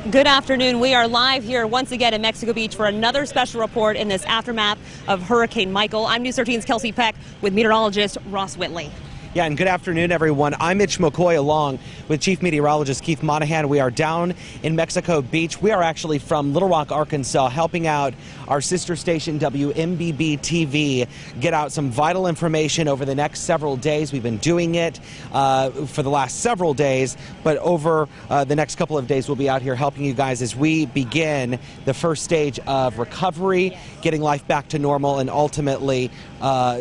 Good afternoon. We are live here once again in Mexico Beach for another special report in this aftermath of Hurricane Michael. I'm News 13's Kelsey Peck with meteorologist Ross Whitley. Yeah, and good afternoon, everyone. I'm Mitch McCoy along with Chief Meteorologist Keith Monahan. We are down in Mexico Beach. We are actually from Little Rock, Arkansas, helping out our sister station WMBB TV get out some vital information over the next several days. We've been doing it for the last several days, but over the next couple of days we'll be out here helping you guys as we begin the first stage of recovery, getting life back to normal, and ultimately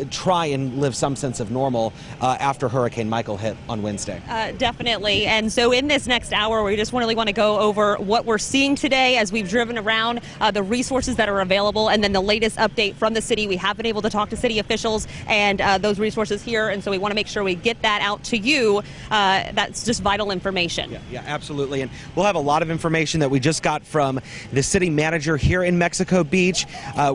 try and live some sense of normal after Hurricane Michael hit on Wednesday. Definitely. And so in this next hour, we just really want to go over what we're seeing today as we've driven around, the resources that are available, and then the latest update from the city. We have been able to talk to city officials and those resources here, and so we want to make sure we get that out to you. That's just vital information. Yeah, absolutely. And we'll have a lot of information that we just got from the city manager here in Mexico Beach.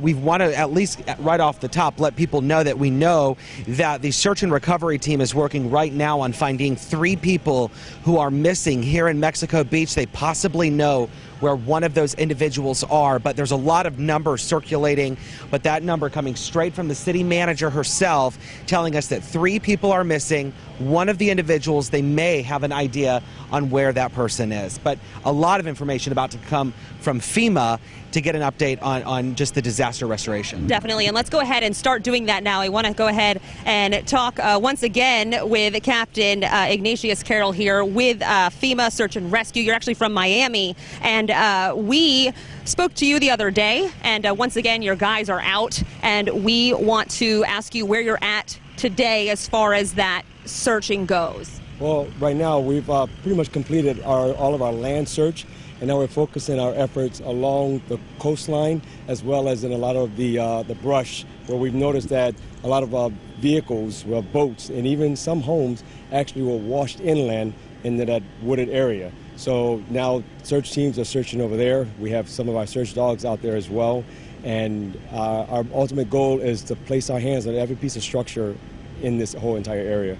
We want to, at least right off the top, let people know that we know that the search and recovery team is working right now on finding 3 people who are missing here in Mexico Beach. They possibly know where one of those individuals are, but there's a lot of numbers circulating, but that number coming straight from the city manager herself, telling us that 3 people are missing. One of the individuals, they may have an idea on where that person is, but a lot of information about to come from FEMA to get an update on just the disaster restoration. Definitely, and let's go ahead and start doing that now. I want to go ahead and talk once again with Captain Ignatius Carroll here with FEMA Search and Rescue. You're actually from Miami, and we spoke to you the other day, and once again, your guys are out, and we want to ask you where you're at today as far as that searching goes. Well, right now we've pretty much completed all of our land search, and now we're focusing our efforts along the coastline as well as in a lot of the brush, where we've noticed that a lot of vehicles, boats, and even some homes actually were washed inland into that wooded area. So now search teams are searching over there. We have some of our search dogs out there as well, and our ultimate goal is to place our hands on every piece of structure in this whole entire area.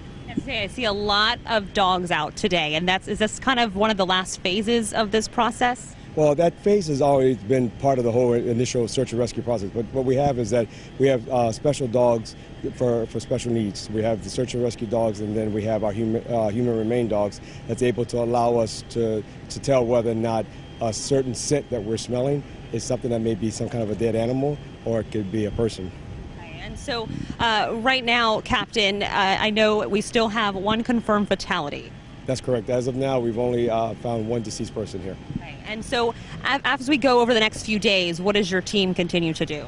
I see a lot of dogs out today, and is this kind of one of the last phases of this process? Well, that phase has always been part of the whole initial search and rescue process. But what we have is that we have special dogs for special needs. We have the search and rescue dogs, and then we have our human remain dogs that's able to allow us to tell whether or not a certain scent that we're smelling is something that may be some kind of a dead animal, or it could be a person. So right now, Captain, I know we still have 1 confirmed fatality. That's correct. As of now, we've only found 1 deceased person here. Okay. And so as we go over the next few days, what does your team continue to do?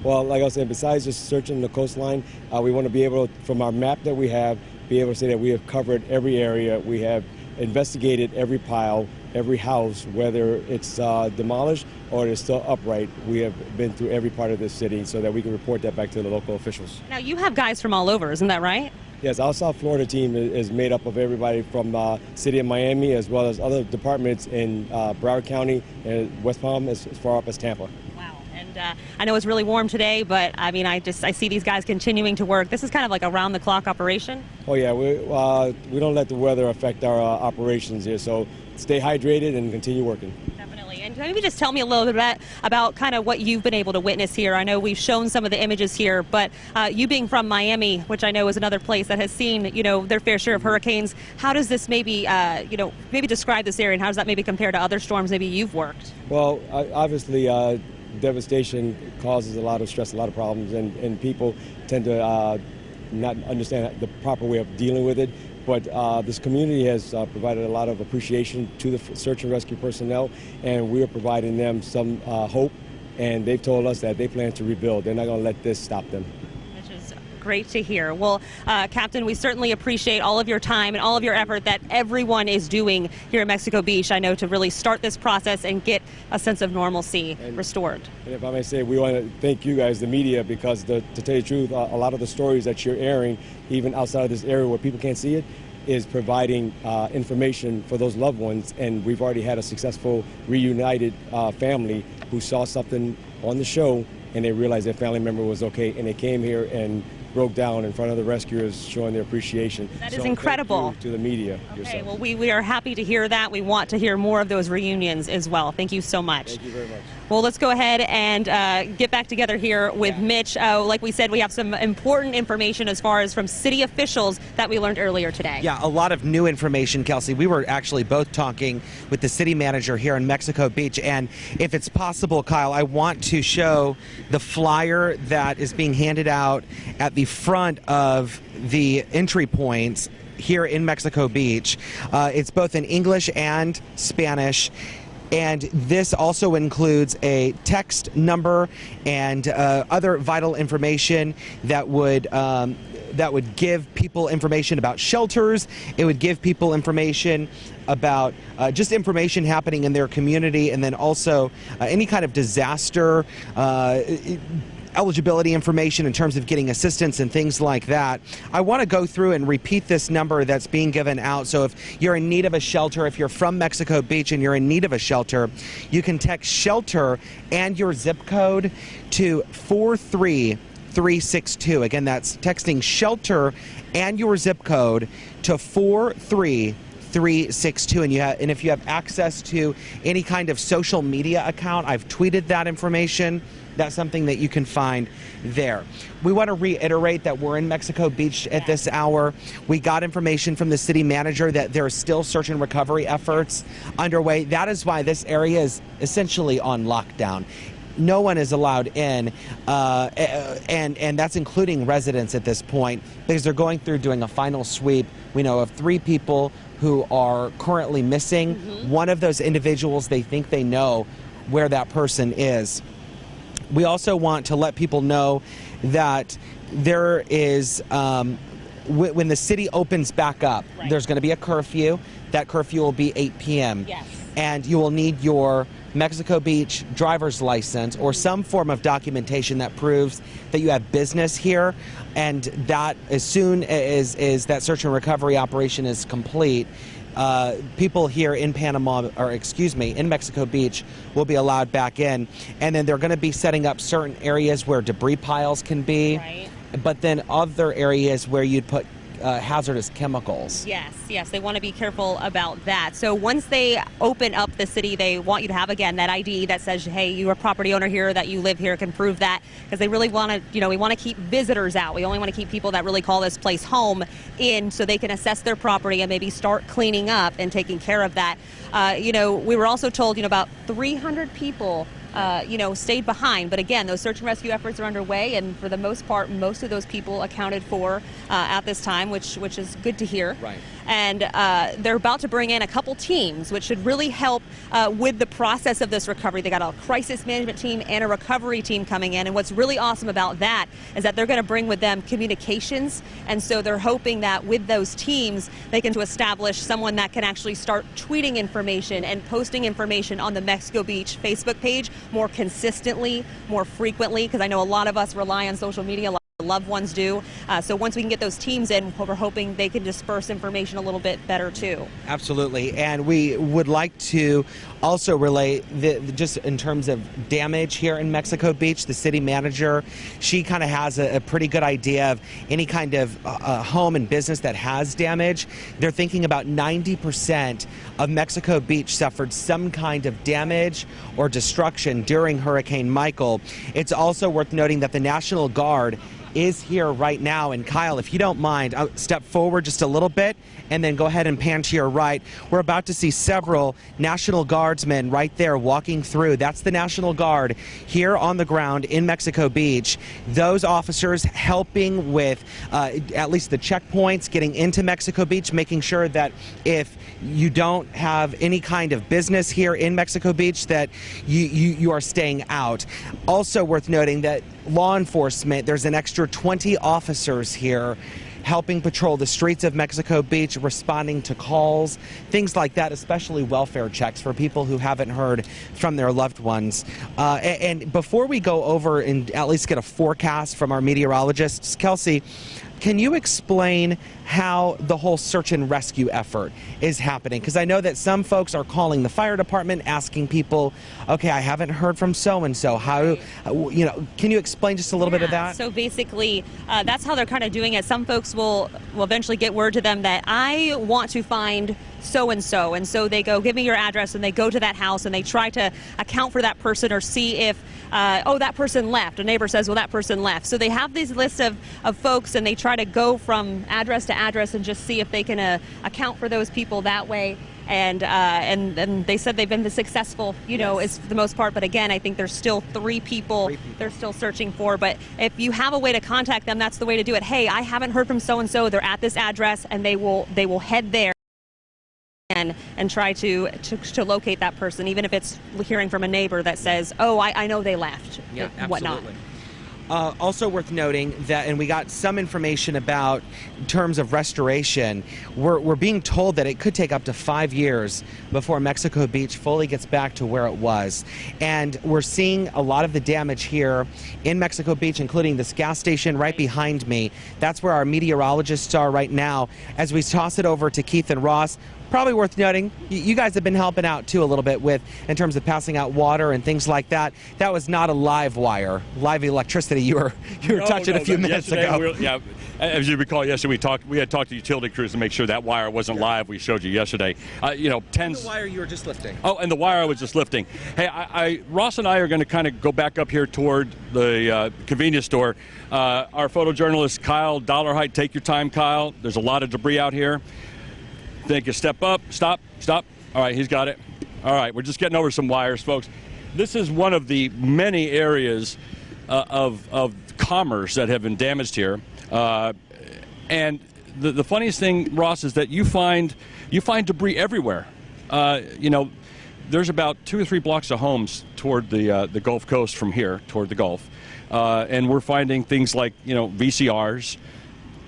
Well, like I was saying, besides just searching the coastline, we want to be able to, from our map that we have, be able to say that we have covered every area. We have investigated every pile, every house, whether it's demolished or it's still upright. We have been through every part of the city so that we can report that back to the local officials. Now, you have guys from all over, isn't that right? Yes, our South Florida team is made up of everybody from city of Miami as well as other departments in Broward County and West Palm as far up as Tampa. Wow. And I know it's really warm today, but I mean, I see these guys continuing to work. This is kind of like a round-the-clock operation. Oh yeah, we don't let the weather affect our operations here, so stay hydrated and continue working. Definitely. And maybe just tell me a little bit about kind of what you've been able to witness here. I know we've shown some of the images here, but you being from Miami, which I know is another place that has seen, their fair share of hurricanes, how does this maybe, maybe describe this area, and how does that maybe compare to other storms maybe you've worked? Well, obviously, devastation causes a lot of stress, a lot of problems, and people tend to not understand the proper way of dealing with it. But this community has provided a lot of appreciation to the search and rescue personnel, and we are providing them some hope, and they've told us that they plan to rebuild. They're not going to let this stop them. Great to hear. Well, Captain, we certainly appreciate all of your time and all of your effort that everyone is doing here in Mexico Beach, I know, to really start this process and get a sense of normalcy restored. And if I may say, we want to thank you guys, the media, because to tell you the truth, a lot of the stories that you're airing, even outside of this area where people can't see it, is providing information for those loved ones. And we've already had a successful reunited family who saw something on the show and they realized their family member was okay, and they came here and broke down in front of the rescuers, showing their appreciation. That is incredible. Thank you to the media. Okay, well, we are happy to hear that. We want to hear more of those reunions as well. Thank you so much. Thank you very much. Well, let's go ahead and get back together here with Mitch. Like we said, we have some important information as far as from city officials that we learned earlier today. Yeah, a lot of new information, Kelsey. We were actually both talking with the city manager here in Mexico Beach, and if it's possible, Kyle, I want to show the flyer that is being handed out at the front of the entry points here in Mexico Beach. It's both in English and Spanish. And this also includes a text number and other vital information that would give people information about shelters. It would give people information about just information happening in their community, and then also any kind of disaster eligibility information in terms of getting assistance and things like that. I want to go through and repeat this number that's being given out. So if you're in need of a shelter, if you're from Mexico Beach and you're in need of a shelter, you can text shelter and your zip code to 43362. Again, that's texting shelter and your zip code to 43362. And if you have access to any kind of social media account, I've tweeted that information. That's something that you can find there. We want to reiterate that we're in Mexico Beach at this hour. We got information from the city manager that there are still search and recovery efforts underway. That is why this area is essentially on lockdown. No one is allowed in, and that's including residents at this point, because they're going through doing a final sweep. We know of 3 people who are currently missing. One of those individuals, they think they know where that person is. We also want to let people know that there is, when the city opens back up, there's going to be a curfew. That curfew will be 8 p.m. Yes. And you will need your Mexico Beach driver's license or some form of documentation that proves that you have business here, and that as soon as that search and recovery operation is complete, people here in in Mexico Beach will be allowed back in. And then they're going to be setting up certain areas where debris piles can be, but then other areas where you'd put hazardous chemicals. Yes, they want to be careful about that. So once they open up the city, they want you to have, again, that ID that says, hey, you're a property owner here, that you live here, can prove that, because they really want to, we want to keep visitors out. We only want to keep people that really call this place home in, so they can assess their property and maybe start cleaning up and taking care of that. We were also told, about 300 people stayed behind. But again, those search and rescue efforts are underway, and for the most part, most of those people accounted for at this time, which is good to hear. Right. And they're about to bring in a couple teams, which should really help with the process of this recovery. They got a crisis management team and a recovery team coming in. And what's really awesome about that is that they're going to bring with them communications. And so they're hoping that with those teams, they can establish someone that can actually start tweeting information and posting information on the Mexico Beach Facebook page more consistently, more frequently, because I know a lot of us rely on social media. Loved ones do. So once we can get those teams in, we're hoping they can disperse information a little bit better too. Absolutely. And we would like to also relay, just in terms of damage here in Mexico Beach, the city manager, she kind of has a pretty good idea of any kind of home and business that has damage. They're thinking about 90% of Mexico Beach suffered some kind of damage or destruction during Hurricane Michael. It's also worth noting that the National Guard is here right now. And Kyle, if you don't mind, I'll step forward just a little bit and then go ahead and pan to your right. We're about to see several National Guardsmen right there walking through. That's the National Guard here on the ground in Mexico Beach. Those officers helping with at least the checkpoints, getting into Mexico Beach, making sure that if you don't have any kind of business here in Mexico Beach, that you are staying out. Also worth noting that law enforcement, there's an extra 20 officers here helping patrol the streets of Mexico Beach, responding to calls, things like that, especially welfare checks for people who haven't heard from their loved ones. And before we go over and at least get a forecast from our meteorologists, Kelsey, can you explain how the whole search and rescue effort is happening? Because I know that some folks are calling the fire department, asking people, okay, I haven't heard from so-and-so. How, can you explain just a little bit of that? So basically, that's how they're kind of doing it. Some folks will eventually get word to them that I want to find so-and-so. And so they go, give me your address, and they go to that house and they try to account for that person or see if, that person left. A neighbor says, well, that person left. So they have these lists of folks, and they try to go from address to address and just see if they can account for those people that way. And they said they've been successful, is for the most part. But again, I think there's still three people they're still searching for. But if you have a way to contact them, that's the way to do it. Hey, I haven't heard from so-and-so. They're at this address, and they will head there and try to locate that person, even if it's hearing from a neighbor that says, oh, I know they left, whatnot. Absolutely. Also worth noting that, and we got some information about in terms of restoration, we're being told that it could take up to 5 years before Mexico Beach fully gets back to where it was. And we're seeing a lot of the damage here in Mexico Beach, including this gas station right behind me. That's where our meteorologists are right now. As we toss it over to Keith and Ross, probably worth noting, you guys have been helping out too a little bit in terms of passing out water and things like that. That was not a live wire, live electricity you were touching a few minutes ago. As you recall, yesterday we had talked to utility crews to make sure that wire wasn't live. We showed you yesterday. The wire you were just lifting. Oh, and the wire I was just lifting. Hey, Ross and I are going to kind of go back up here toward the convenience store. Our photojournalist Kyle Dollarhite, take your time, Kyle. There's a lot of debris out here. Think you step up, stop. All right, he's got it. All right, we're just getting over some wires, folks. This is one of the many areas of commerce that have been damaged here. And the funniest thing, Ross, is that you find debris everywhere. There's about 2 or 3 blocks of homes toward the Gulf Coast from here, toward the Gulf. And we're finding things like, VCRs.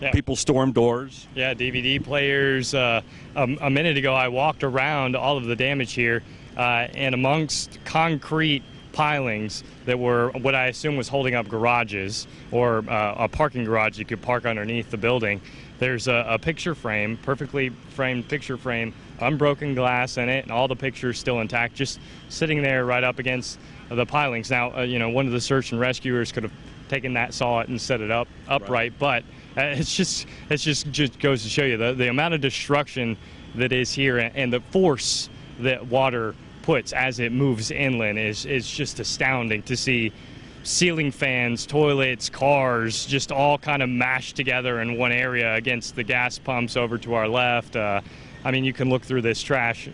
Yeah. People storm doors. Yeah, DVD players. A minute ago, I walked around all of the damage here, and amongst concrete pilings that were what I assume was holding up garages or a parking garage you could park underneath the building. There's a picture frame, perfectly framed picture frame, unbroken glass in it, and all the pictures still intact, just sitting there right up against the pilings. Now, one of the search and rescuers could have taken that, saw it, and set it up upright, but it just goes to show you the amount of destruction that is here, and the force that water puts as it moves inland is just astounding to see. Ceiling fans, toilets, cars, just all kind of mashed together in one area against the gas pumps over to our left. You can look through this trash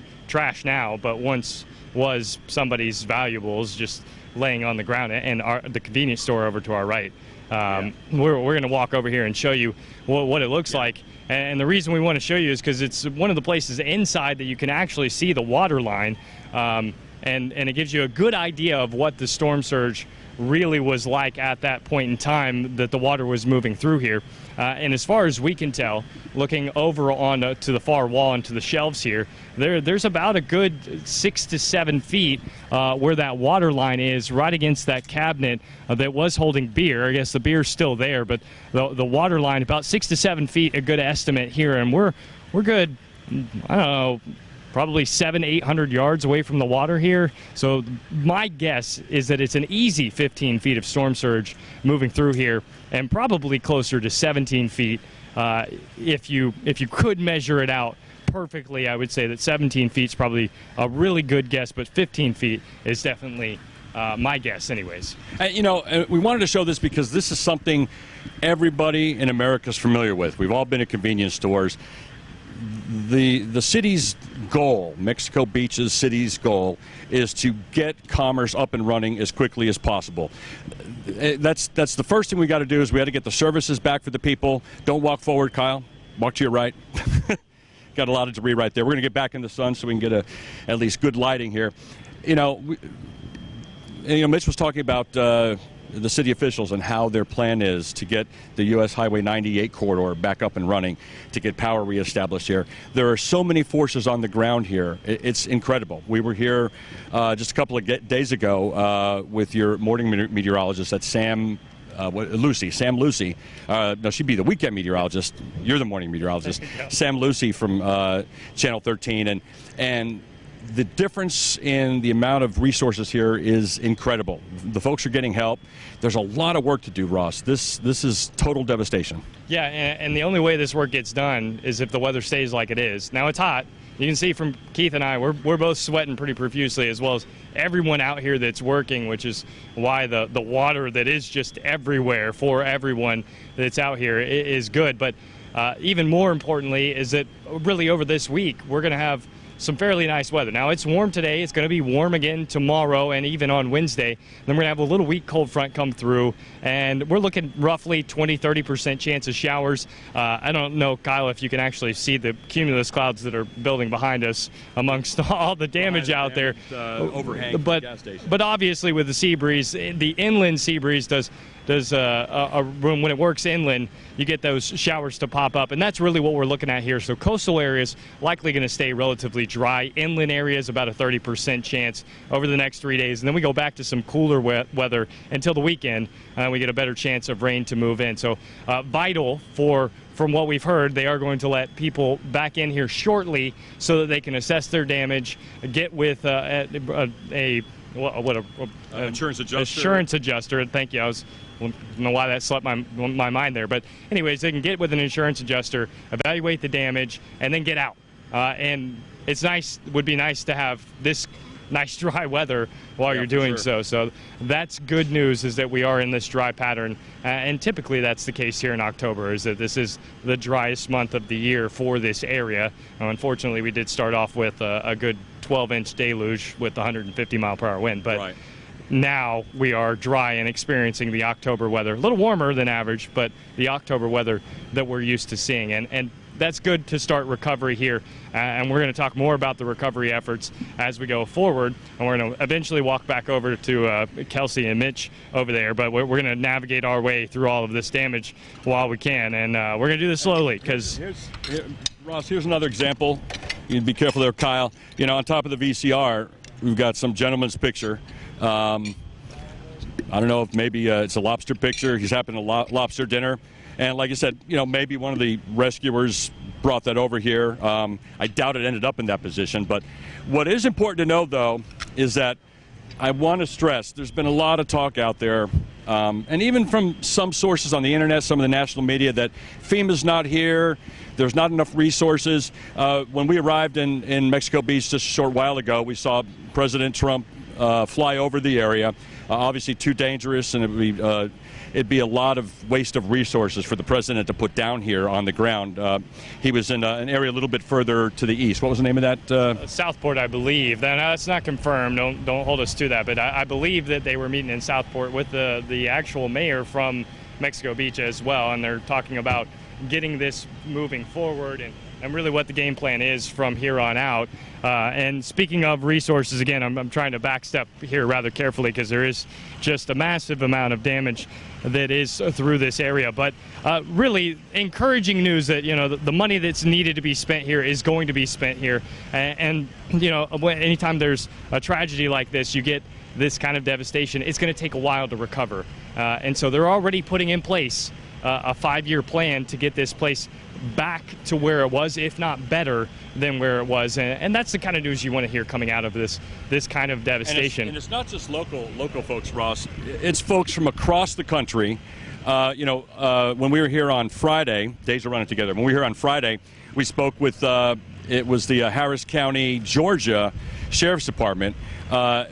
now, but once was somebody's valuables just laying on the ground, and the convenience store over to our right. We're going to walk over here and show you what it looks like. And the reason we want to show you is because it's one of the places inside that you can actually see the water line, and it gives you a good idea of what the storm surge really was like at that point in time that the water was moving through here. And as far as we can tell, looking over on to the far wall and to the shelves here, there's about a good 6 to 7 feet where that water line is, right against that cabinet that was holding beer. I guess the beer's still there, but the water line, about 6 to 7 feet, a good estimate here. And we're good, I don't know, probably 700-800 yards away from the water here. So my guess is that it's an easy 15 feet of storm surge moving through here, and probably closer to 17 feet. If you could measure it out perfectly, I would say that 17 feet is probably a really good guess, but 15 feet is definitely my guess anyways. We wanted to show this because this is something everybody in America is familiar with. We've all been at convenience stores. The city's goal, Mexico Beach's city's goal, is to get commerce up and running as quickly as possible. That's the first thing we got to do, is we got to get the services back for the people. Don't walk forward, Kyle. Walk to your right. Got a lot of debris right there. We're going to get back in the sun so we can get at least good lighting here. Mitch was talking about the city officials and how their plan is to get the U.S. Highway 98 corridor back up and running, to get power reestablished here. There are so many forces on the ground here. It's incredible. We were here just a couple of days ago with your morning meteorologist, that's Sam Lucy. No, she'd be the weekend meteorologist. You're the morning meteorologist. Sam Lucy from Channel 13. And the difference in the amount of resources here is incredible. The folks are getting help. There's a lot of work to do, Ross. This is total devastation. Yeah, and the only way this work gets done is if the weather stays like it is. Now, it's hot. You can see from Keith and I, we're both sweating pretty profusely, as well as everyone out here that's working, which is why the water that is just everywhere for everyone that's out here is good. But even more importantly is that really over this week, we're going to have some fairly nice weather. Now, it's warm today. It's going to be warm again tomorrow and even on Wednesday. Then we're going to have a little weak cold front come through, and we're looking roughly 20-30% chance of showers. I don't know, Kyle, if you can actually see the cumulus clouds that are building behind us amongst all the damage out there. Overhang but, the gas station. But obviously with the sea breeze, the inland sea breeze does when it works inland, you get those showers to pop up, and that's really what we're looking at here. So coastal areas likely going to stay relatively dry. Inland areas about a 30% chance over the next 3 days, and then we go back to some cooler weather until the weekend. We get a better chance of rain to move in. So vital from what we've heard, they are going to let people back in here shortly so that they can assess their damage, get with insurance adjuster. Insurance adjuster. Thank you. I don't know why that slipped my mind there. But anyways, they can get with an insurance adjuster, evaluate the damage, and then get out. And it's nice. Would be nice to have this nice dry weather while you're doing so. So that's good news, is that we are in this dry pattern. And typically that's the case here in October, is that this is the driest month of the year for this area. Unfortunately, we did start off with a good 12-inch deluge with 150-mile-per-hour wind. But now we are dry and experiencing the October weather. A little warmer than average, but the October weather that we're used to seeing. And that's good to start recovery here. And we're going to talk more about the recovery efforts as we go forward. And we're going to eventually walk back over to Kelsey and Mitch over there. But we're going to navigate our way through all of this damage while we can. And we're going to do this slowly because... Ross, here's another example. You'd be careful there, Kyle. You know, on top of the VCR, we've got some gentleman's picture. I don't know if maybe it's a lobster picture. He's having a lobster dinner. And like I said, you know, maybe one of the rescuers brought that over here. I doubt it ended up in that position. But what is important to know, though, is that I want to stress there's been a lot of talk out there, and even from some sources on the internet, some of the national media, that FEMA's not here. There's not enough resources. When we arrived in Mexico Beach just a short while ago, we saw President Trump fly over the area. Obviously too dangerous, and it'd be a lot of waste of resources for the president to put down here on the ground. He was in an area a little bit further to the east. What was the name of that? Southport, I believe. That's not confirmed. Don't hold us to that. But I believe that they were meeting in Southport with the actual mayor from Mexico Beach as well, and they're talking about getting this moving forward and really what the game plan is from here on out. And speaking of resources, again, I'm trying to backstep here rather carefully because there is just a massive amount of damage that is through this area. But really encouraging news that, you know, the money that's needed to be spent here is going to be spent here. And you know, anytime there's a tragedy like this, you get this kind of devastation, it's going to take a while to recover. And so they're already putting in place a 5-year plan to get this place back to where it was, if not better than where it was. And that's the kind of news you want to hear coming out of this kind of devastation. And it's not just local folks, Ross. It's folks from across the country. When we were here on Friday, days are running together. When we were here on Friday, we spoke with it was the Harris County, Georgia Sheriff's Department.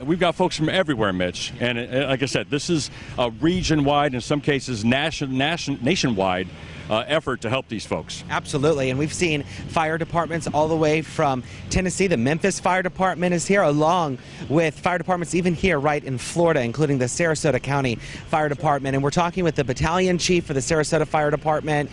We've got folks from everywhere, Mitch. And like I said, this is a region-wide, in some cases nationwide effort to help these folks. Absolutely, and we've seen fire departments all the way from Tennessee. The Memphis Fire Department is here, along with fire departments even here right in Florida, including the Sarasota County Fire Department. And we're talking with the battalion chief for the Sarasota Fire Department.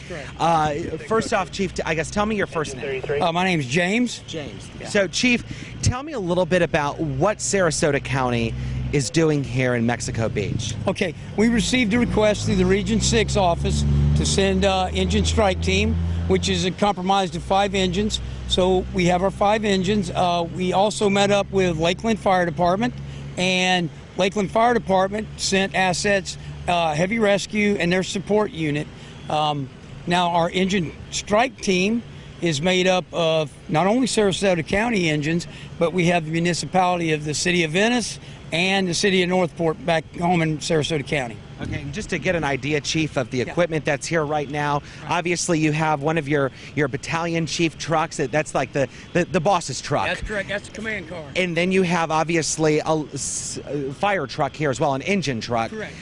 First off, Chief, I guess tell me your first name. My name's James. James. Yeah. So, Chief, tell me a little bit about what Sarasota County is doing here in Mexico Beach? Okay, we received a request through the Region 6 office to send engine strike team, which is comprised of 5 engines. So we have our 5 engines. We also met up with Lakeland Fire Department, and Lakeland Fire Department sent assets, heavy rescue, and their support unit. Now our engine strike team is made up of not only Sarasota County engines, but we have the municipality of the City of Venice and the City of Northport back home in Sarasota County. Okay, and just to get an idea, Chief, of the equipment that's here right now, obviously you have one of your battalion chief trucks. That's like the boss's truck. That's correct. That's the command car. And then you have obviously a fire truck here as well, an engine truck. Correct.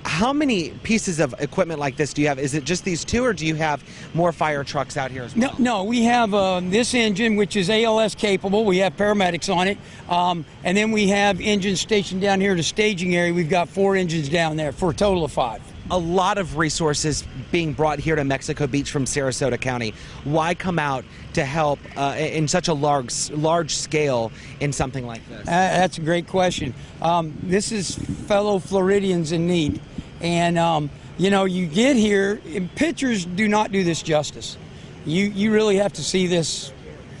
How many pieces of equipment like this do you have? Is it just these 2, or do you have more fire trucks out here as well? No, we have this engine, which is ALS capable. We have paramedics on it. And then we have engines stationed down here in the staging area. We've got 4 engines down there for a total of 5. A lot of resources being brought here to Mexico Beach from Sarasota County. Why come out to help in such a large scale in something like this? That's a great question. This is fellow Floridians in need. And, you know, you get here, and pictures do not do this justice. You really have to see this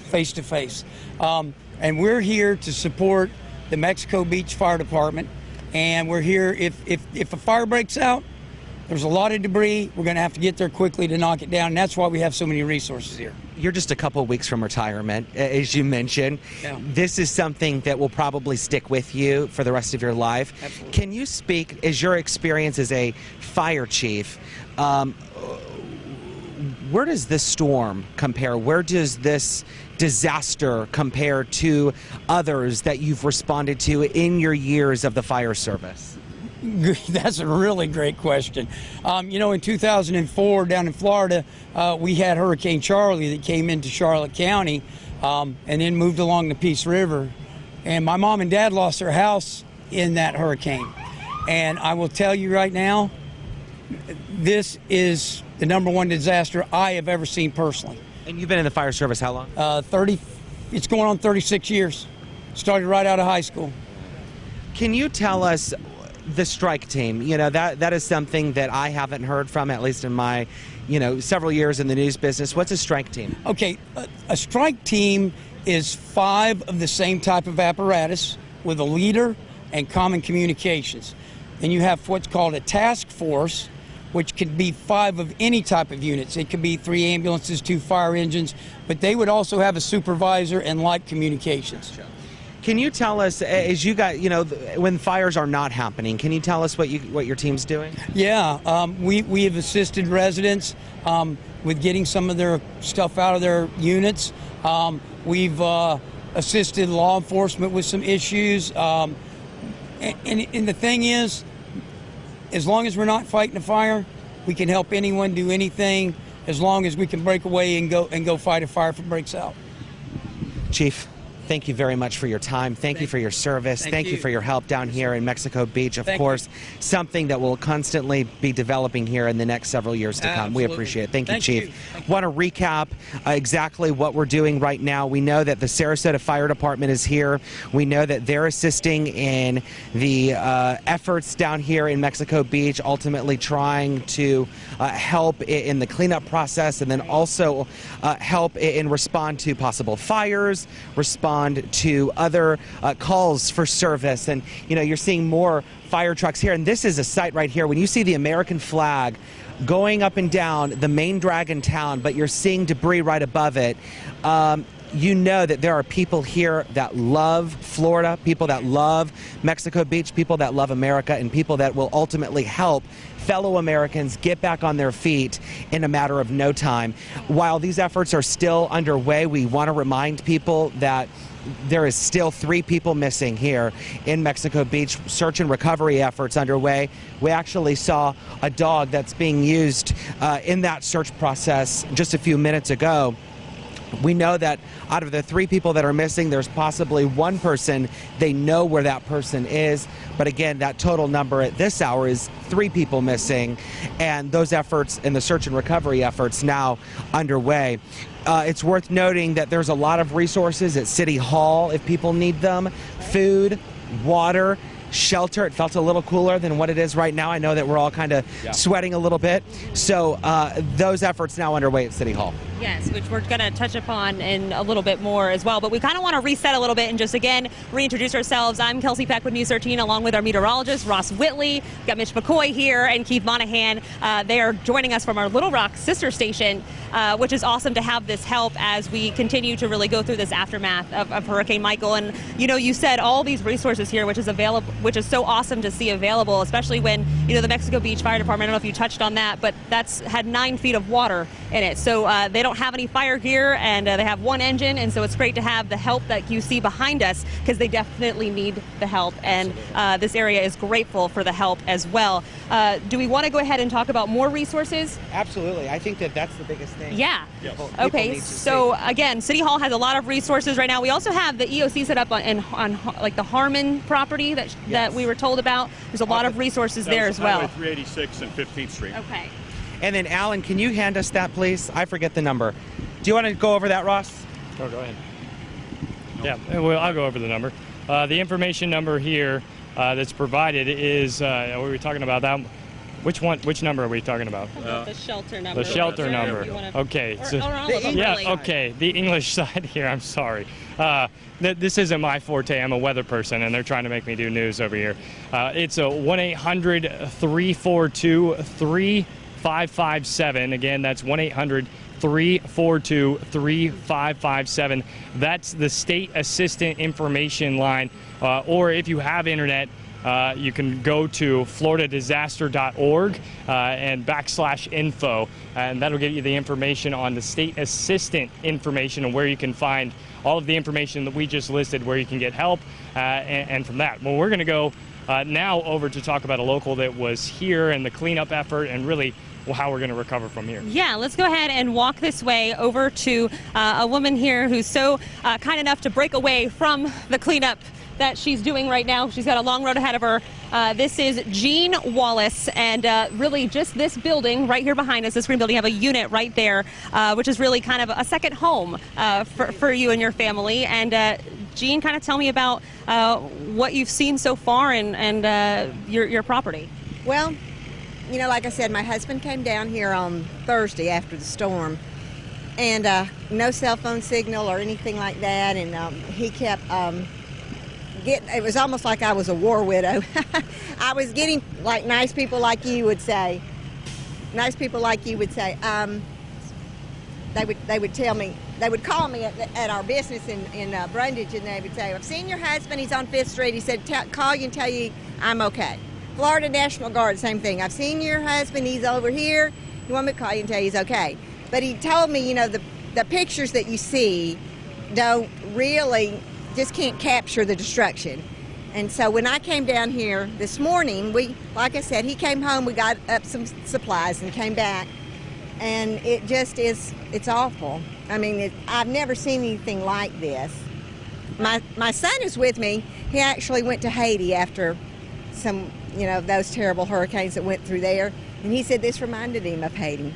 face to face. And we're here to support the Mexico Beach Fire Department. And we're here, if a fire breaks out, there's a lot of debris. We're going to have to get there quickly to knock it down. And that's why we have so many resources here. You're just a couple of weeks from retirement, as you mentioned. Yeah. This is something that will probably stick with you for the rest of your life. Absolutely. Can you speak, as your experience as a fire chief, where does this storm compare? Where does this disaster compare to others that you've responded to in your years of the fire service? That's a really great question. You know, in 2004 down in Florida, we had Hurricane Charlie that came into Charlotte County and then moved along the Peace River. And my mom and dad lost their house in that hurricane. And I will tell you right now, this is the #1 disaster I have ever seen personally. And you've been in the fire service how long? It's going on 36 years. Started right out of high school. Can you tell us the strike team? You know, that is something that I haven't heard from, at least in my, several years in the news business. What's a strike team? Okay, a strike team is 5 of the same type of apparatus with a leader and common communications. Then you have what's called a task force, which could be 5 of any type of units. It could be 3 ambulances, 2 fire engines, but they would also have a supervisor and light communications. Can you tell us, as you got, when fires are not happening, can you tell us what your team's doing? Yeah, we have assisted residents with getting some of their stuff out of their units. We've assisted law enforcement with some issues. And the thing is, as long as we're not fighting a fire, we can help anyone do anything as long as we can break away and go fight a fire if it breaks out. Chief, thank you very much for your time. Thank you for your service. Thank you for your help down here in Mexico Beach. Of course, something that will constantly be developing here in the next several years to come. We appreciate it. Thank you, Chief. Want to recap exactly what we're doing right now. We know that the Sarasota Fire Department is here. We know that they're assisting in the efforts down here in Mexico Beach, ultimately trying to help in the cleanup process, and then also help in respond to possible fires, respond to other calls for service. And you're seeing more fire trucks here, and this is a site right here. When you see the American flag going up and down the main drag in town, but you're seeing debris right above it, you know that there are people here that love Florida, people that love Mexico Beach, people that love America, and people that will ultimately help fellow Americans get back on their feet in a matter of no time. While these efforts are still underway, we want to remind people that there is still 3 people missing here in Mexico Beach. Search and recovery efforts underway. We actually saw a dog that's being used in that search process just a few minutes ago. We know that out of the 3 people that are missing, there's possibly 1 person. They know where that person is. But again, that total number at this hour is 3 people missing. And those efforts and the search and recovery efforts now underway. It's worth noting that there's a lot of resources at City Hall if people need them. Food, water, shelter. It felt a little cooler than what it is right now. I know that we're all kind of sweating a little bit. So those efforts now underway at City Hall. Yes, which we're going to touch upon in a little bit more as well. But we kind of want to reset a little bit and just, again, reintroduce ourselves. I'm Kelsey Peck with News 13, along with our meteorologist, Ross Whitley. We've got Mitch McCoy here and Keith Monahan. They are joining us from our Little Rock sister station, which is awesome to have this help as we continue to really go through this aftermath of Hurricane Michael. And, you know, you said all these resources here, which is available, which is so awesome to see available, especially when, you know, the Mexico Beach Fire Department, I don't know if you touched on that, but that's had 9 feet of water in it. So they don't have any fire gear, and they have 1 engine, and so it's great to have the help that you see behind us, because they definitely need the help, and this area is grateful for the help as well. Do we want to go ahead and talk about more resources? Absolutely. I think that that's the biggest thing. Yeah. People Okay, need to so see. again, City Hall has a lot of resources right now. We also have the EOC set up on like the Harmon property that we were told about. There's a lot of resources there as well. Highway 386 and 15th Street. Okay. And then, Alan, can you hand us that, please? I forget the number. Do you want to go over that, Ross? Oh, go ahead. Yeah, well, I'll go over the number. The information number here that's provided is, what were we talking about? That, which one? Which number are we talking about? The shelter number. The shelter number. Okay. So, yeah. Okay. The English side here. I'm sorry. This isn't my forte. I'm a weather person, and they're trying to make me do news over here. It's a 1-800-342-3557. Again, that's 1-800-342-3557. That's the state assistant information line. Or if you have internet, you can go to floridadisaster.org and /info, and that'll give you the information on the state assistant information and where you can find all of the information that we just listed, where you can get help, and from that. Well, we're going to go now over to talk about a local that was here and the cleanup effort and really how we're going to recover from here. Yeah, let's go ahead and walk this way over to a woman here who's so kind enough to break away from the cleanup that she's doing right now. She's got a long road ahead of her. This is Jean Wallace, and really just this building right here behind us, this green building, you have a unit right there, which is really kind of a second home for you and your family. And Jean, kind of tell me about what you've seen so far and your property. Well, you know, like I said, my husband came down here on Thursday after the storm, and no cell phone signal or anything like that, and he kept it was almost like I was a war widow. I was getting, like nice people like you would say, they would tell me, they would call me at our business in Brundage, and they would say, I've seen your husband, he's on 5th Street. He said, call you and tell you I'm okay. Florida National Guard, same thing. I've seen your husband, he's over here. You want me to call you and tell you he's okay. But he told me, you know, the pictures that you see don't really, just can't capture the destruction. And so when I came down here this morning, like I said, he came home, we got up some supplies and came back, and it just is, it's awful. I mean, I've never seen anything like this. My son is with me. He actually went to Haiti after some, you know, those terrible hurricanes that went through there, and he said this reminded him of Haiti.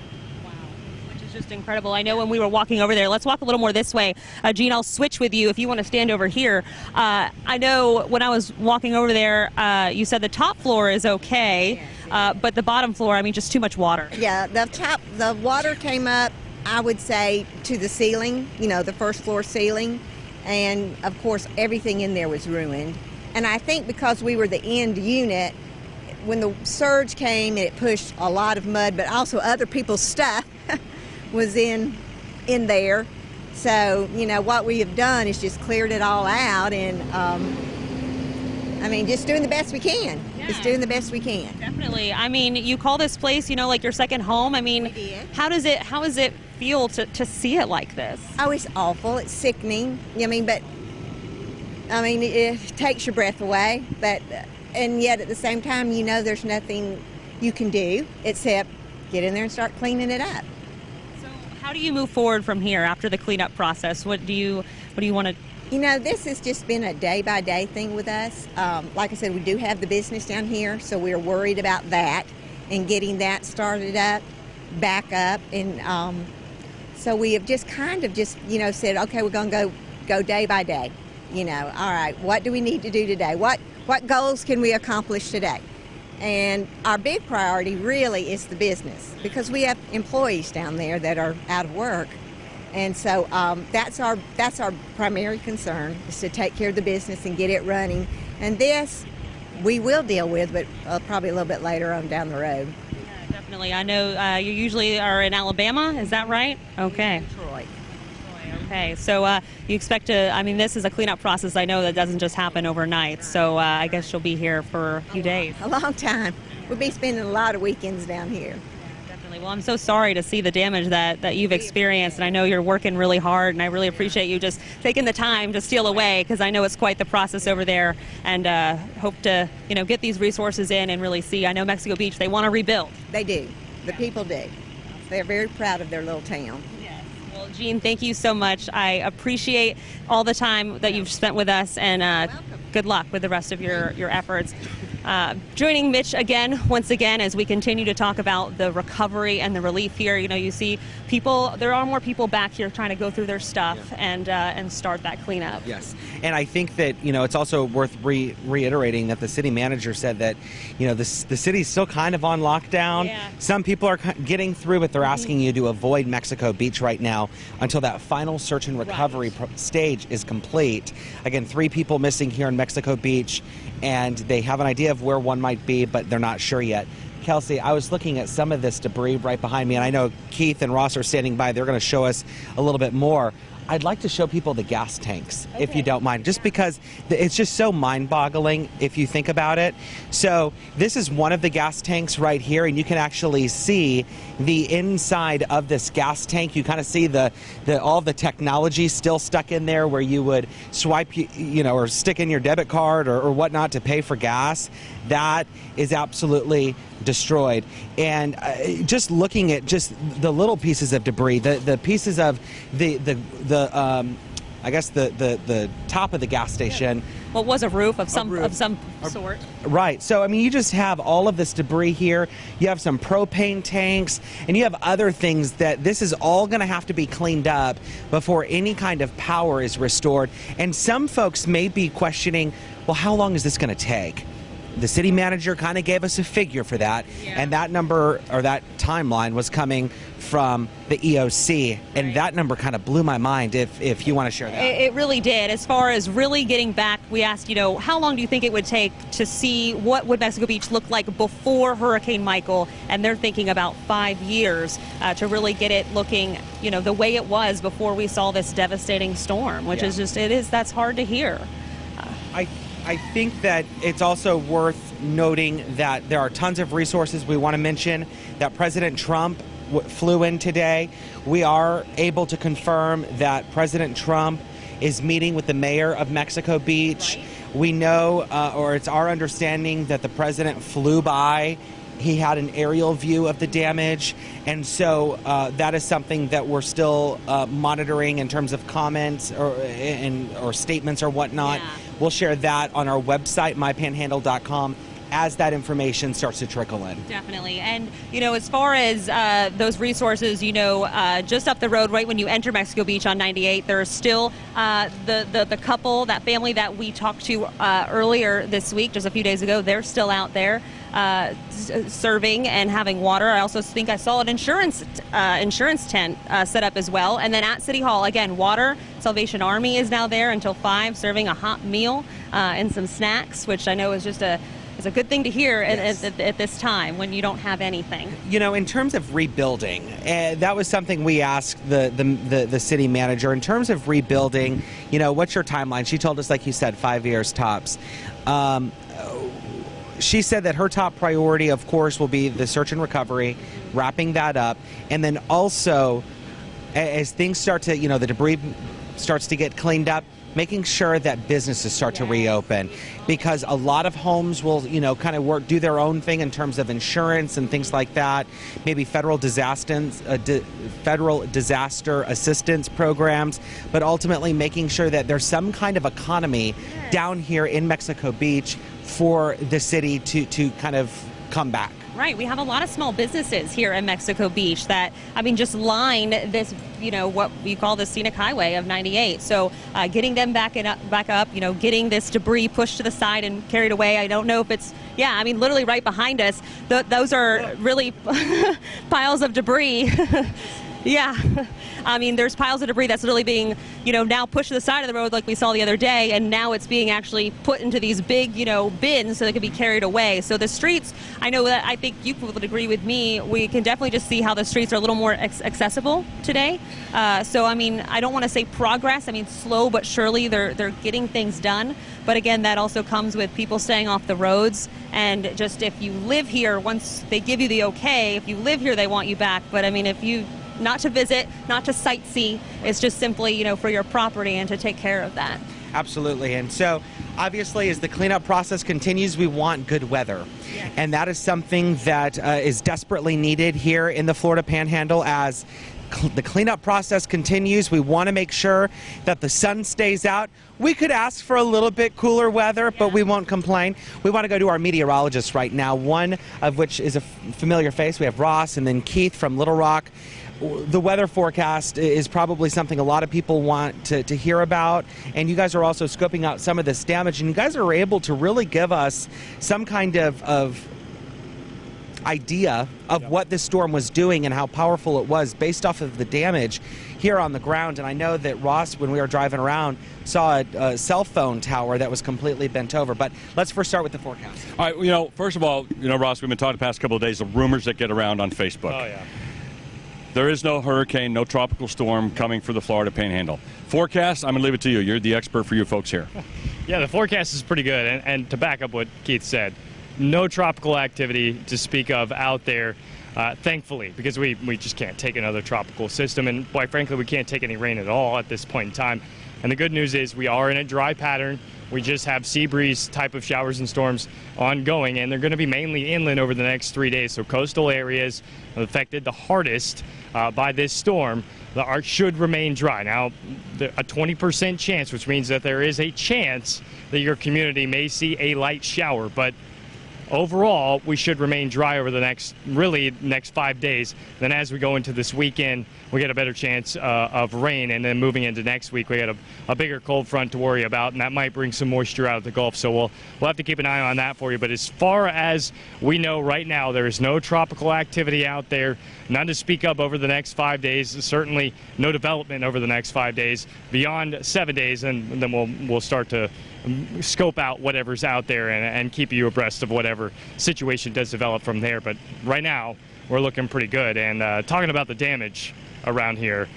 Just incredible. I know when we were walking over there, let's walk a little more this way. Jean, I'll switch with you if you want to stand over here. I know when I was walking over there, you said the top floor is okay, but the bottom floor, I mean, just too much water. Yeah, the water came up, I would say, to the ceiling, you know, the first floor ceiling, and of course everything in there was ruined. And I think because we were the end unit, when the surge came, it pushed a lot of mud, but also other people's stuff was in there. So, you know, what we have done is just cleared it all out, and I mean, just doing the best we can. Yeah. Just doing the best we can. Definitely. I mean, you call this place, you know, like your second home. I mean, We did. how does it feel to see it like this? Oh, it's awful. It's sickening. I mean, but I mean, it takes your breath away. But and yet at the same time, you know, there's nothing you can do except get in there and start cleaning it up. How do you move forward from here after the cleanup process? What do you want to? You know, this has just been a day-by-day thing with us. Like I said, we do have the business down here, so we're worried about that and getting that started up, back up. And so we have just kind of just, you know, said, okay, we're going to go day by day. You know, all right, what do we need to do today? What what goals can we accomplish today? And our big priority really is the business, because we have employees down there that are out of work. And so that's our primary concern, is to take care of the business and get it running. And this we will deal with, but probably a little bit later on down the road. Yeah, definitely. I know you usually are in Alabama, is that right? Okay. Troy. Okay, so you expect to, I mean, this is a cleanup process, I know, that doesn't just happen overnight, so I guess you'll be here for a few days. A long time. We'll be spending a lot of weekends down here. Definitely. Well, I'm so sorry to see the damage that you've experienced, and I know you're working really hard, and I really appreciate you just taking the time to steal away, because I know it's quite the process over there, and hope to, get these resources in and really see. I know Mexico Beach, they want to rebuild. They do. The people do. They're very proud of their little town. Well, Jean, thank you so much. I appreciate all the time that you've spent with us, and good luck with the rest of your efforts. Joining Mitch once again, as we continue to talk about the recovery and the relief here. You see people, there are more people back here trying to go through their stuff and start that cleanup. Yes, and I think that, it's also worth reiterating that the city manager said that, the city's still kind of on lockdown. Yeah. Some people are getting through, but they're asking you to avoid Mexico Beach right now until that final search and recovery stage is complete. Again, 3 people missing here in Mexico Beach, and they have an idea of where one might be, but they're not sure yet. Kelsey, I was looking at some of this debris right behind me, and I know Keith and Ross are standing by. They're going to show us a little bit more. I'd like to show people the gas tanks, if you don't mind, just because it's just so mind-boggling if you think about it. So this is one of the gas tanks right here, and you can actually see the inside of this gas tank. You kind of see all the technology still stuck in there, where you would swipe, or stick in your debit card or whatnot to pay for gas. That is absolutely destroyed. And just looking at just the little pieces of debris, the pieces of the top of the gas station. What was a roof of some sort. Right. So, you just have all of this debris here. You have some propane tanks, and you have other things that this is all going to have to be cleaned up before any kind of power is restored. And some folks may be questioning, well, how long is this going to take? The city manager kind of gave us a figure for that, and that number, or that timeline, was coming from the EOC, and that number kind of blew my mind, if you want to share that. It really did. As far as really getting back, we asked, how long do you think it would take to see what would Mexico Beach look like before Hurricane Michael, and they're thinking about 5 years to really get it looking, the way it was before we saw this devastating storm, which is just, that's hard to hear. I think that it's also worth noting that there are tons of resources. We want to mention that President Trump flew in today. We are able to confirm that President Trump is meeting with the mayor of Mexico Beach. We know, or it's our understanding, that the president flew by. He had an aerial view of the damage, and so that is something that we're still monitoring in terms of comments or statements or whatnot. Yeah. We'll share that on our website, mypanhandle.com, as that information starts to trickle in. Definitely. And, as far as those resources, just up the road, right when you enter Mexico Beach on 98, there's still the couple, that family that we talked to earlier this week, just a few days ago. They're still out there serving and having water. I also think I saw an insurance tent set up as well. And then at City Hall, again, water. Salvation Army is now there until 5, serving a hot meal and some snacks, which I know is just a good thing to hear at this time when you don't have anything. In terms of rebuilding, that was something we asked the city manager. In terms of rebuilding, what's your timeline? She told us, like you said, 5 years tops. She said that her top priority, of course, will be the search and recovery, wrapping that up, and then also, as things start to, the debris starts to get cleaned up, making sure that businesses start to reopen, because a lot of homes will, kind of do their own thing in terms of insurance and things like that, maybe federal disaster assistance programs, but ultimately making sure that there's some kind of economy down here in Mexico Beach for the city to kind of come back. Right. We have a lot of small businesses here in Mexico Beach that, I mean, just line this, what we call the scenic highway of 98. So getting them back up, getting this debris pushed to the side and carried away. I don't know if it's, literally right behind us. Those are really piles of debris. Yeah. I mean, there's piles of debris that's literally being, now pushed to the side of the road like we saw the other day, and now it's being actually put into these big, bins so they can be carried away. So the streets, I think you would agree with me, we can definitely just see how the streets are a little more accessible today. So, I don't want to say progress. Slow but surely they're getting things done. But again, that also comes with people staying off the roads. And just if you live here, once they give you the okay, if you live here, they want you back. But if you not to visit, not to sightsee. It's just simply, for your property and to take care of that. Absolutely. And so, obviously, as the cleanup process continues, we want good weather. Yes. And that is something that is desperately needed here in the Florida Panhandle as the cleanup process continues. We want to make sure that the sun stays out. We could ask for a little bit cooler weather, but we won't complain. We want to go to our meteorologists right now, one of which is a familiar face. We have Ross and then Keith from Little Rock. The weather forecast is probably something a lot of people want to hear about, and you guys are also scoping out some of this damage, and you guys are able to really give us some kind of idea of what this storm was doing and how powerful it was based off of the damage here on the ground. And I know that Ross, when we were driving around, saw a cell phone tower that was completely bent over. But let's first start with the forecast. All right, first of all, Ross, we've been talking the past couple of days of rumors that get around on Facebook. Oh, yeah. There is no hurricane, no tropical storm coming for the Florida Panhandle. Forecast, I'm going to leave it to you. You're the expert for you folks here. Yeah, the forecast is pretty good. And to back up what Keith said, no tropical activity to speak of out there, thankfully, because we just can't take another tropical system. And quite frankly, we can't take any rain at all at this point in time. And the good news is we are in a dry pattern. We just have sea breeze type of showers and storms ongoing, and they're going to be mainly inland over the next 3 days. So coastal areas affected the hardest by this storm should remain dry. Now, a 20% chance, which means that there is a chance that your community may see a light shower, but overall, we should remain dry over the next 5 days. Then as we go into this weekend, we get a better chance of rain, and then moving into next week, we get a bigger cold front to worry about, and that might bring some moisture out of the Gulf. So we'll have to keep an eye on that for you. But as far as we know right now, there is no tropical activity out there, none to speak of over the next 5 days. Certainly no development over the next 5 days. Beyond 7 days, and then we'll start to scope out whatever's out there and keep you abreast of whatever situation does develop from there. But right now, we're looking pretty good. And talking about the damage around here,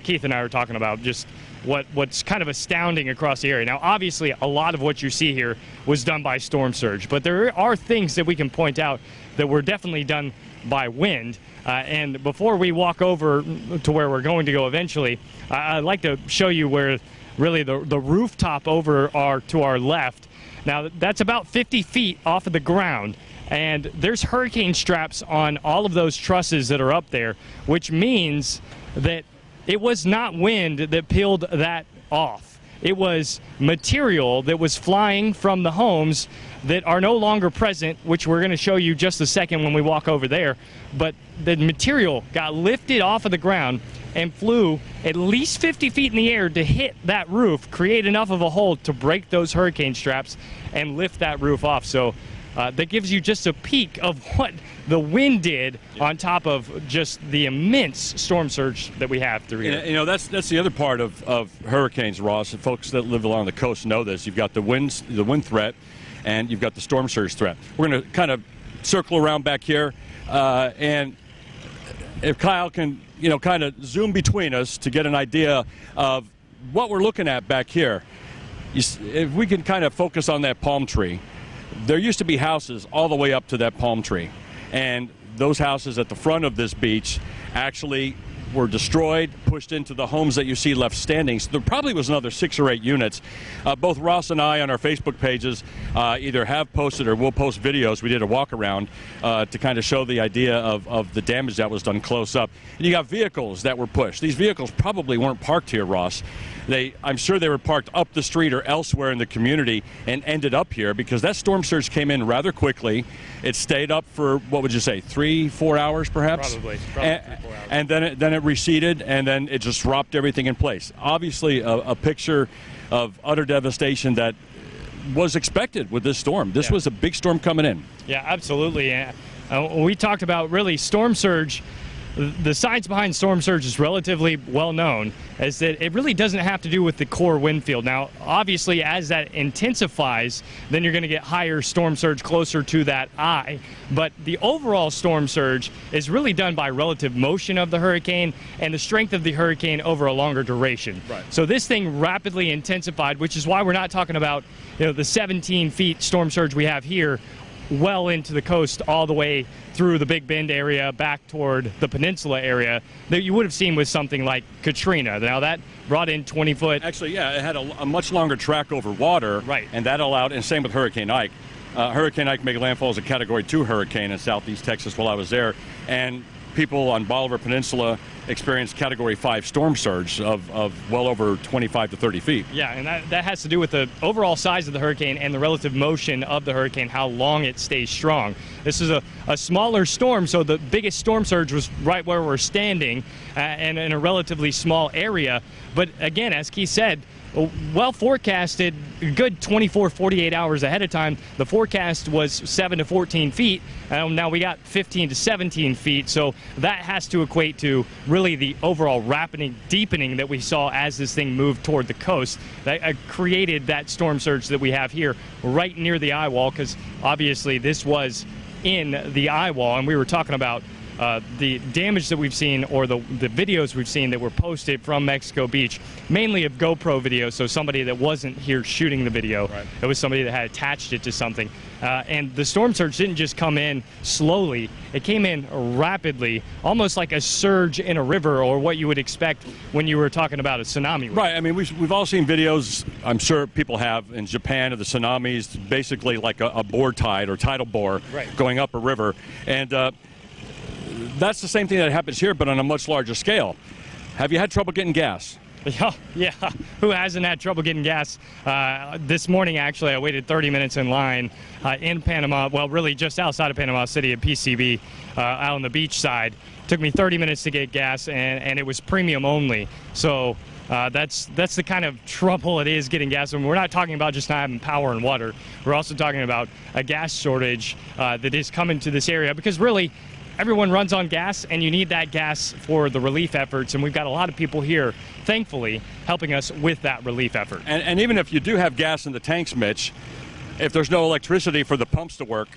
Keith and I were talking about just what's kind of astounding across the area. Now, obviously, a lot of what you see here was done by storm surge, but there are things that we can point out that were definitely done by wind. And before we walk over to where we're going to go eventually, I'd like to show you where really the rooftop to our left. Now, that's about 50 feet off of the ground, and there's hurricane straps on all of those trusses that are up there, which means that it was not wind that peeled that off. It was material that was flying from the homes that are no longer present, which we're going to show you just a second when we walk over there. But the material got lifted off of the ground and flew at least 50 feet in the air to hit that roof, create enough of a hole to break those hurricane straps and lift that roof off. So that gives you just a peek of what the wind did on top of just the immense storm surge that we have through here. That's the other part of hurricanes, Ross. And folks that live along the coast know this. You've got the wind threat, and you've got the storm surge threat. We're going to kind of circle around back here, and if Kyle can, kind of zoom between us to get an idea of what we're looking at back here. If we can kind of focus on that palm tree. There used to be houses all the way up to that palm tree, and those houses at the front of this beach actually were destroyed, pushed into the homes that you see left standing. So there probably was another 6 or 8 units. Both Ross and I on our Facebook pages either have posted or will post videos. We did a walk around to kind of show the idea of the damage that was done close up. And you got vehicles that were pushed. These vehicles probably weren't parked here, Ross. I'm sure they were parked up the street or elsewhere in the community and ended up here because that storm surge came in rather quickly. It stayed up for, what would you say, 3-4 hours perhaps? Probably 3-4 hours. And then it receded, and then it just dropped everything in place. Obviously, a picture of utter devastation that was expected with this storm. This was a big storm coming in. Yeah, absolutely. We talked about really storm surge. The science behind storm surge is relatively well known, as that it really doesn't have to do with the core wind field. Now, obviously, as that intensifies, then you're going to get higher storm surge closer to that eye. But the overall storm surge is really done by relative motion of the hurricane and the strength of the hurricane over a longer duration. Right. So this thing rapidly intensified, which is why we're not talking about, you know, the 17 feet storm surge we have here well into the coast all the way through the Big Bend area back toward the peninsula area that you would have seen with something like Katrina. Now that brought in 20 foot. Actually, yeah, it had a much longer track over water. Right. And that allowed, and same with Hurricane Ike. Hurricane Ike made landfall as a Category 2 hurricane in southeast Texas while I was there. And people on Bolivar Peninsula experienced Category 5 storm surge of well over 25 to 30 feet. Yeah, and that has to do with the overall size of the hurricane and the relative motion of the hurricane, how long it stays strong. This is a smaller storm, so the biggest storm surge was right where we're standing and in a relatively small area. But again, as Keith said, well forecasted, a good 24, 48 hours ahead of time. The forecast was 7 to 14 feet. Now we got 15 to 17 feet. So that has to equate to really the overall rapid deepening that we saw as this thing moved toward the coast. That created that storm surge that we have here right near the eye wall, because obviously this was in the eye wall, and we were talking about the damage that we've seen, or the videos we've seen that were posted from Mexico Beach, mainly of GoPro videos, so somebody that wasn't here shooting the video. Right. It was somebody that had attached it to something. And the storm surge didn't just come in slowly, it came in rapidly, almost like a surge in a river, or what you would expect when you were talking about a tsunami. Right, I mean, we've all seen videos, I'm sure people have, in Japan of the tsunamis, basically like a boar tide or tidal bore going up a river. And that's the same thing that happens here, but on a much larger scale. Have you had trouble getting gas? Yeah, who hasn't had trouble getting gas? This morning, actually, I waited 30 minutes in line in Panama, well, really just outside of Panama City at PCB, out on the beach side. Took me 30 minutes to get gas, and it was premium only. So that's the kind of trouble it is getting gas. And we're not talking about just not having power and water. We're also talking about a gas shortage that is coming to this area, because really, everyone runs on gas, and you need that gas for the relief efforts, and we've got a lot of people here, thankfully, helping us with that relief effort. And even if you do have gas in the tanks, Mitch, if there's no electricity for the pumps to work,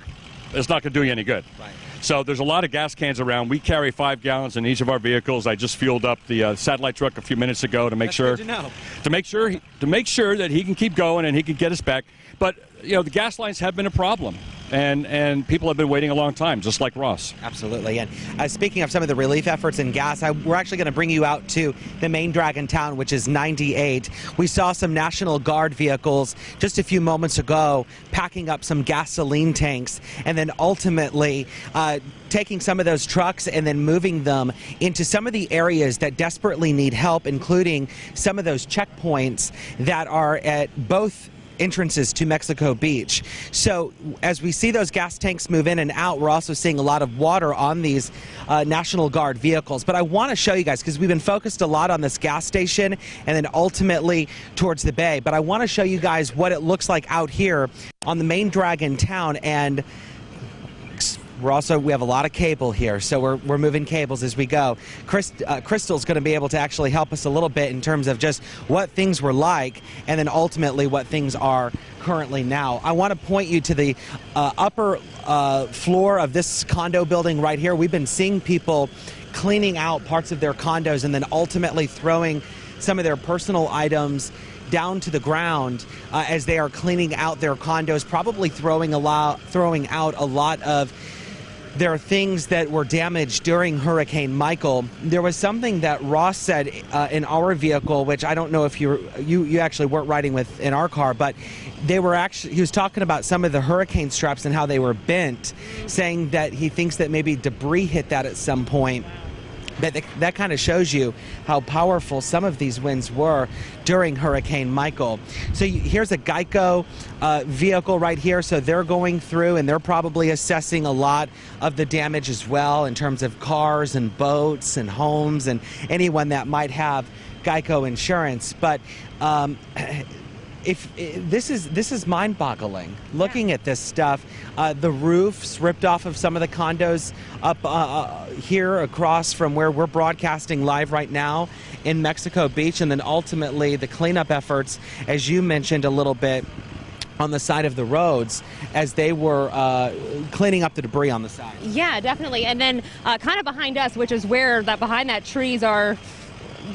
it's not going to do you any good. Right. So there's a lot of gas cans around. We carry 5 gallons in each of our vehicles. I just fueled up the satellite truck a few minutes ago to make sure to make sure that he can keep going and he can get us back. But you know, the gas lines have been a problem, and people have been waiting a long time, just like Ross. Absolutely. And speaking of some of the relief efforts in gas, we're actually going to bring you out to the main drag in town, which is 98. We saw some National Guard vehicles just a few moments ago packing up some gasoline tanks, and then ultimately taking some of those trucks and then moving them into some of the areas that desperately need help, including some of those checkpoints that are at both entrances to Mexico Beach. So as we see those gas tanks move in and out, we're also seeing a lot of water on these National Guard vehicles. But I want to show you guys, because we've been focused a lot on this gas station and then ultimately towards the bay, but I want to show you guys what it looks like out here on the main drag in town. And we have a lot of cable here, so we're moving cables as we go. Crystal's going to be able to actually help us a little bit in terms of just what things were like, and then ultimately what things are currently now. I want to point you to the upper floor of this condo building right here. We've been seeing people cleaning out parts of their condos and then ultimately throwing some of their personal items down to the ground as they are cleaning out their condos, probably throwing out a lot of there are things that were damaged during Hurricane Michael. There was something that Ross said in our vehicle, which I don't know if you actually weren't riding with in our car, but he was talking about some of the hurricane straps and how they were bent, saying that he thinks that maybe debris hit that at some point. that kind of shows you how powerful some of these winds were during Hurricane Michael. So here's a Geico vehicle right here. So they're going through and they're probably assessing a lot of the damage as well in terms of cars and boats and homes and anyone that might have Geico insurance. But if this is mind-boggling looking at this stuff. The roofs ripped off of some of the condos up here across from where we're broadcasting live right now in Mexico Beach, and then ultimately the cleanup efforts, as you mentioned a little bit, on the side of the roads as they were cleaning up the debris on the side. Yeah, definitely. And then kind of behind us, which is where behind that Trees Are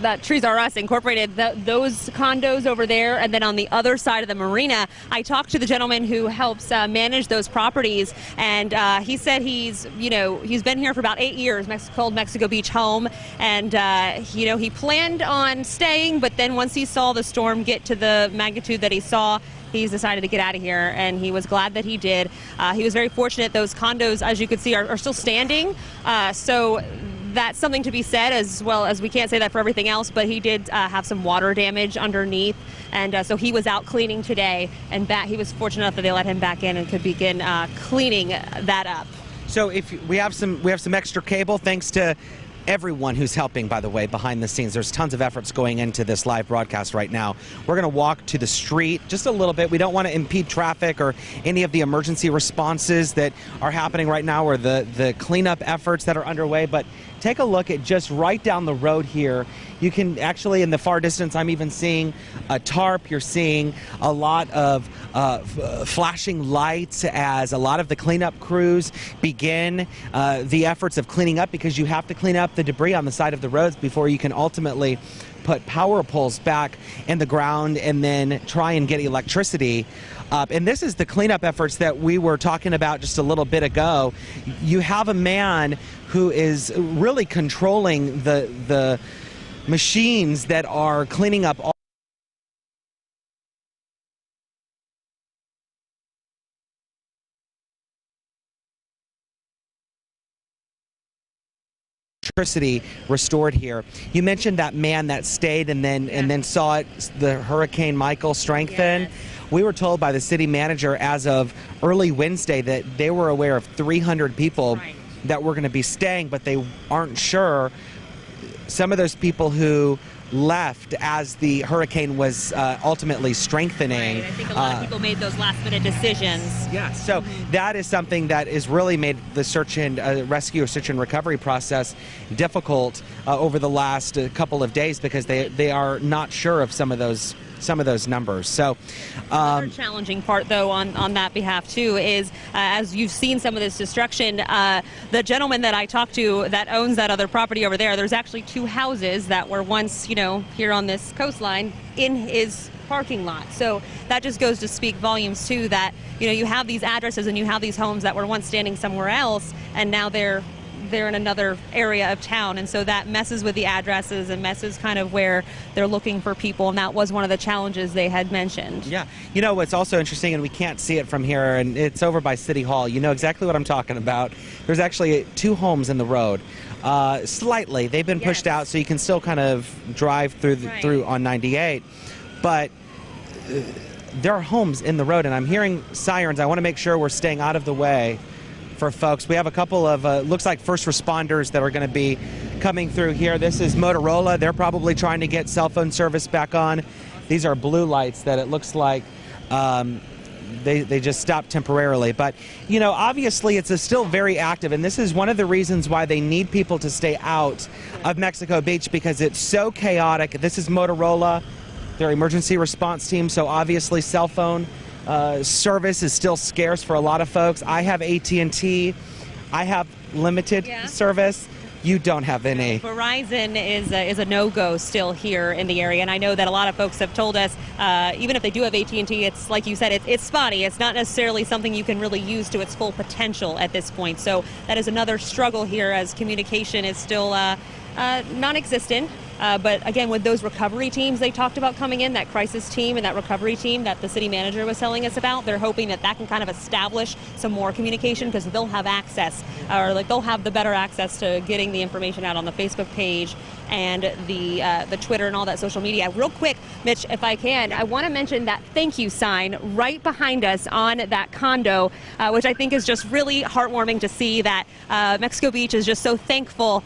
Us Incorporated, those condos over there, and then on the other side of the marina, I talked to the gentleman who helps manage those properties, and he said he's been here for about 8 years, called Mexico Beach home, and he planned on staying, but then once he saw the storm get to the magnitude that he saw, he's decided to get out of here, and he was glad that he did. He was very fortunate. Those condos, as you could see, are still standing, so that's something to be said, as well as we can't say that for everything else, but he did have some water damage underneath, and so he was out cleaning today, and he was fortunate enough that they let him back in and could begin cleaning that up. So if we have some extra cable, thanks to everyone who's helping, by the way, behind the scenes. There's tons of efforts going into this live broadcast right now. We're going to walk to the street just a little bit. We don't want to impede traffic or any of the emergency responses that are happening right now or the cleanup efforts that are underway, but take a look at just right down the road here. You can actually, in the far distance, I'm even seeing a tarp. You're seeing a lot of flashing lights as a lot of the cleanup crews begin the efforts of cleaning up, because you have to clean up the debris on the side of the roads before you can ultimately put power poles back in the ground and then try and get electricity up. And this is the cleanup efforts that we were talking about just a little bit ago. You have a man who is really controlling the machines that are cleaning up all electricity restored here. You mentioned that man that stayed and then saw the Hurricane Michael strengthen. Yes. We were told by the city manager as of early Wednesday that they were aware of 300 people that were going to be staying, but they aren't sure. Some of those people who left as the hurricane was ultimately strengthening. Right. I think a lot of people made those last-minute decisions. Yeah, so that is something that has really made the search and rescue or search and recovery process difficult over the last couple of days, because they are not sure of some of those numbers. So another challenging part, though, on that behalf too, is as you've seen some of this destruction, the gentleman that I talked to that owns that other property over there, there's actually 2 houses that were once, here on this coastline in his parking lot. So that just goes to speak volumes too, that you have these addresses and you have these homes that were once standing somewhere else, and now they're in another area of town, and so that messes with the addresses and messes kind of where they're looking for people, and that was one of the challenges they had mentioned. Yeah, what's also interesting, and we can't see it from here, and it's over by City Hall. You know exactly what I'm talking about. There's actually 2 homes in the road. Slightly, they've been pushed out, so you can still kind of drive through on 98, but there are homes in the road, and I'm hearing sirens. I want to make sure we're staying out of the way for folks. We have a couple of looks like first responders that are going to be coming through here. This is Motorola. They're probably trying to get cell phone service back on. These are blue lights that it looks like they just stopped temporarily. But obviously it's still very active, and this is one of the reasons why they need people to stay out of Mexico Beach, because it's so chaotic. This is Motorola, their emergency response team, so obviously cell phone service is still scarce for a lot of folks. I have AT&T. I have limited service. You don't have any. Verizon is a no-go still here in the area, and I know that a lot of folks have told us, even if they do have AT&T, it's like you said, it's spotty. It's not necessarily something you can really use to its full potential at this point. So that is another struggle here, as communication is still non-existent. But again, with those recovery teams they talked about coming in, that crisis team and that recovery team that the city manager was telling us about, they're hoping that that can kind of establish some more communication, because they'll have access, or like they'll have the better access to getting the information out on the Facebook page and the Twitter and all that social media. Real quick, Mitch, if I can, I want to mention that thank you sign right behind us on that condo, which I think is just really heartwarming to see that Mexico Beach is just so thankful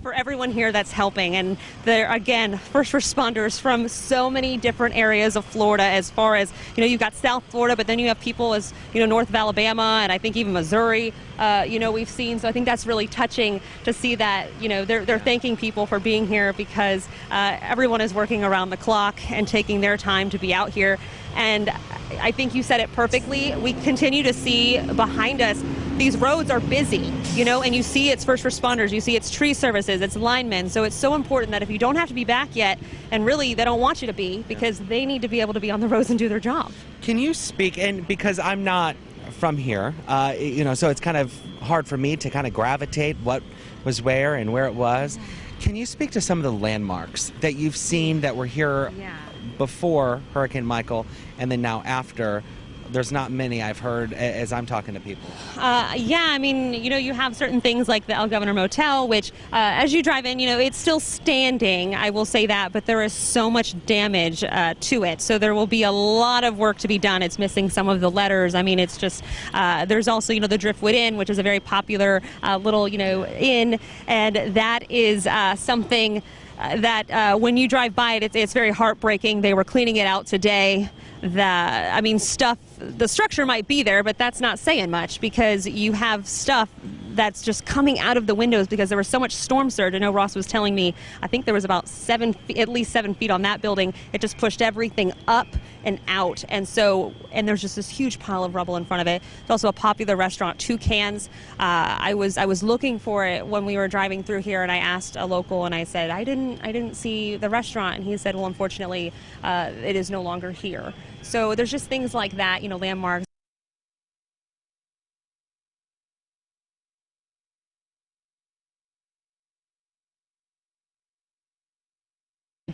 for everyone here that's helping. And they're, again, first responders from so many different areas of Florida, as far as, you've got South Florida, but then you have people as, north of Alabama, and I think even Missouri, we've seen. So I think that's really touching to see that, they're thanking people for being here, because everyone is working around the clock and taking their time to be out here. And I think you said it perfectly. We continue to see behind us, these roads are busy, and you see it's first responders, you see it's tree services, it's linemen. So it's so important that if you don't have to be back yet, and really they don't want you to be, because they need to be able to be on the roads and do their job. Can you speak, and because I'm not from here, so it's kind of hard for me to kind of gravitate what was where and where it was. Can you speak to some of the landmarks that you've seen that were here before Hurricane Michael, and then now after? There's not many I've heard as I'm talking to people. You have certain things like the El Governor Motel, which as you drive in, it's still standing, I will say that, but there is so much damage to it. So there will be a lot of work to be done. It's missing some of the letters. It's just, there's also, the Driftwood Inn, which is a very popular little, inn, and that is something that when you drive by it, it's very heartbreaking. They were cleaning it out today. The structure might be there, but that's not saying much, because you have stuff that's just coming out of the windows because there was so much storm surge. I know Ross was telling me, I think there was about at least 7 feet on that building. It just pushed everything up and out. And there's just this huge pile of rubble in front of it. It's also a popular restaurant, Two Cans. I was looking for it when we were driving through here, and I asked a local, and I said, I didn't see the restaurant. And he said, well, unfortunately, it is no longer here. So there's just things like that, landmarks.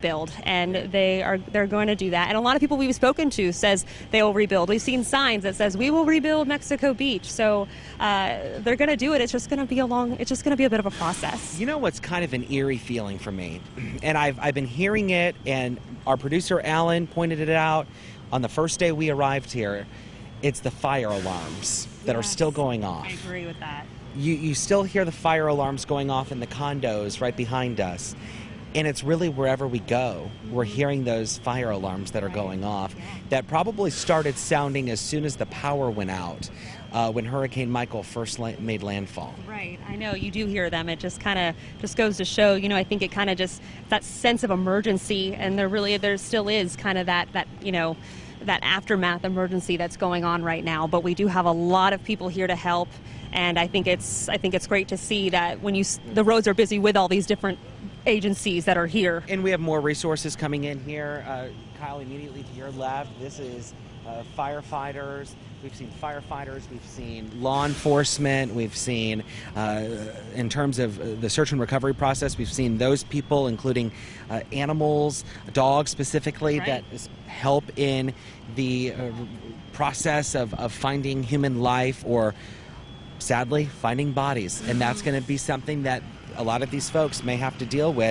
Build, and they're going to do that. And a lot of people we've spoken to says they will rebuild. We've seen signs that says we will rebuild Mexico Beach. So they're going to do it. It's just going to be a bit of a process. What's kind of an eerie feeling for me, and I've been hearing it, and our producer Alan pointed it out on the first day we arrived here. It's the fire alarms that are still going off. I agree with that. You still hear the fire alarms going off in the condos right behind us. And it's really wherever we go, we're hearing those fire alarms that are going off that probably started sounding as soon as the power went out when Hurricane Michael first made landfall. Right. I know you do hear them. It just kind of goes to show, I think it kind of just, that sense of emergency, and there still is kind of that aftermath emergency that's going on right now. But we do have a lot of people here to help, and I think it's great to see that when the roads are busy with all these different agencies that are here. And we have more resources coming in here. Kyle, immediately to your left, this is firefighters. We've seen firefighters, we've seen law enforcement, we've seen, in terms of the search and recovery process, we've seen those people, including animals, dogs specifically, that help in the process of finding human life, or sadly, finding bodies. And that's going to be something that a lot of these folks may have to deal with.